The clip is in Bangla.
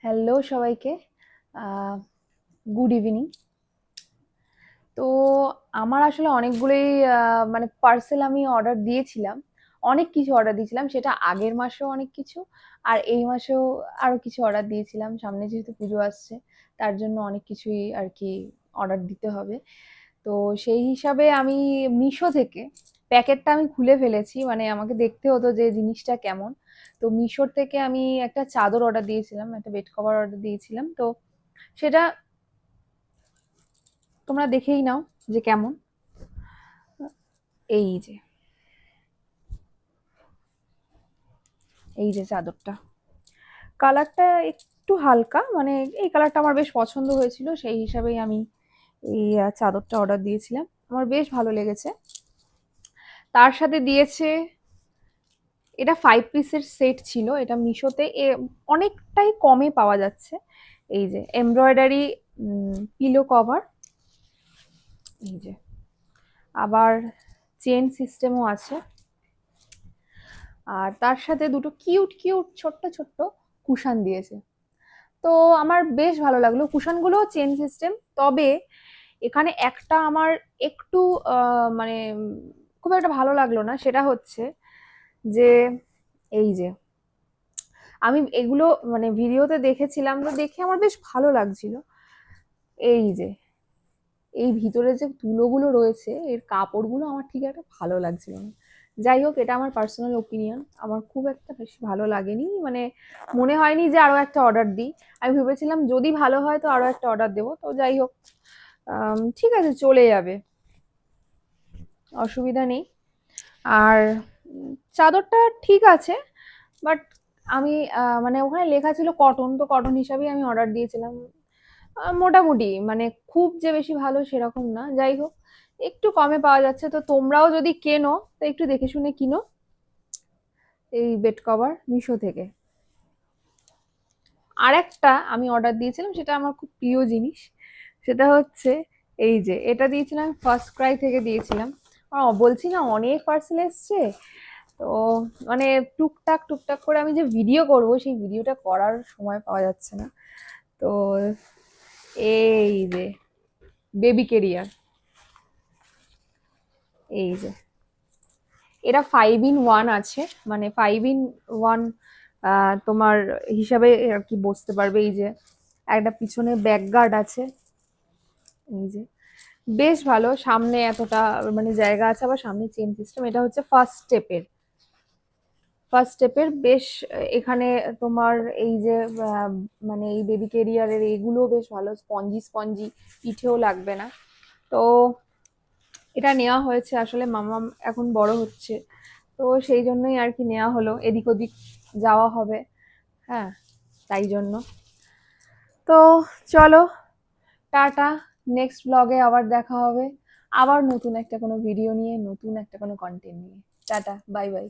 হ্যালো সবাইকে। Good evening. তো আমার আসলে অনেকগুলোই মানে পার্সেল আমি অর্ডার দিয়েছিলাম। অনেক কিছু অর্ডার দিয়েছিলাম। সেটা আগের মাসেও অনেক কিছু, আর এই মাসেও আরো কিছু অর্ডার দিয়েছিলাম। সামনে যেহেতু পুজো আসছে, তার জন্য অনেক কিছুই আরকি অর্ডার দিতে হবে। তো সেই হিসাবে আমি মিশো থেকে প্যাকেটটা আমি খুলে ফেলেছি। মানে আমাকে দেখতে হতো যে জিনিসটা কেমন। তো মিশোর থেকে আমি একটা চাদর অর্ডার দিয়েছিলাম, একটা বেড কভার অর্ডার দিয়েছিলাম। তো সেটা তোমরা দেখেই নাও যে কেমন। এই যে এই যে চাদরটা, কালারটা একটু হালকা, মানে এই কালারটা আমার বেশ পছন্দ হয়েছিল, সেই হিসাবেই আমি এই চাদরটা অর্ডার দিয়েছিলাম। আমার বেশ ভালো লেগেছে। তার সাথে দিয়েছে, এটা 5 পিসের সেট ছিল। এটা মিশোতে অনেকটাই কমে পাওয়া যাচ্ছে। এই যে এমব্রয়ডারি পিলো কভার, এই যে আবার চেন সিস্টেমও আছে। আর তার সাথে দুটো কিউট কিউট ছোট্ট ছোট্ট কুশান দিয়েছে। তো আমার বেশ ভালো লাগলো। কুশনগুলো চেন সিস্টেম, তবে এখানে একটা আমার একটু মানে খুব একটা ভালো লাগলো না। সেটা হচ্ছে যে এই যে আমি এগুলো মানে ভিডিওতে দেখেছিলাম, তো দেখে আমার বেশ ভালো লাগছিল। এই যে এই ভিতরে যে তুলোগুলো রয়েছে, এর কাপড়গুলো আমার ঠিক একটা ভালো লাগছিল না। যাই হোক, এটা আমার পার্সোনাল ওপিনিয়ন, আমার খুব একটা বেশি ভালো লাগেনি। মানে মনে হয়নি যে আরো একটা অর্ডার দিই। আমি ভেবেছিলাম যদি ভালো হয় তো আরো একটা অর্ডার দেবো। তো যাই হোক, ঠিক আছে, চলে যাবে, অসুবিধা নেই। আর চাদরটা ঠিক আছে, বাট আমি মানে ওখানে লেখা ছিল কটন, তো কটন হিসাবেই আমি অর্ডার দিয়েছিলাম। মোটামুটি, মানে খুব যে বেশি ভালো সেরকম না। যাই হোক, একটু কমে পাওয়া যাচ্ছে, তো তোমরাও যদি কেনো তো একটু দেখে শুনে কিনো এই বেড কভার মিশো থেকে। আর একটা আমি অর্ডার দিয়েছিলাম, সেটা আমার খুব প্রিয় জিনিস। সেটা হচ্ছে এই যে এটা দিয়েছিলাম, ফার্স্ট ক্রাই থেকে দিয়েছিলাম। বলছি না, অনেক পার্সেল এসছে। তো মানে টুকটাক টুকটাক করে আমি যে ভিডিও করব, সেই ভিডিওটা করার সময় পাওয়া যাচ্ছে না। তো এই যে বেবি কেরিয়ার, এই যে এটা 5 in 1 আছে, মানে 5 in 1 তোমার হিসাবে আর কি বসতে পারবে। এই যে একটা পিছনে ব্যাক গার্ড আছে, এই যে বেশ ভালো। সামনে এতটা মানে জায়গা আছে, আবার সামনে চেন সিস্টেম। এটা হচ্ছে ফার্স্ট স্টেপের বেশ এখানে তোমার এই যে মানে এই বেবি কেরিয়ারের এগুলো বেশ ভালো, স্পঞ্জি স্পঞ্জি, পিঠেও লাগবে না। তো এটা নেওয়া হয়েছে, আসলে মামা এখন বড় হচ্ছে, তো সেই জন্যই আর কি নেওয়া হলো, এদিক ওদিক যাওয়া হবে। হ্যাঁ, তাই জন্য। তো চলো, টাটা। নেক্সট ব্লগে আবার দেখা হবে, আবার নতুন একটা কোনো ভিডিও নিয়ে, নতুন একটা কোনো কন্টেন্ট নিয়ে। Tata, bye bye.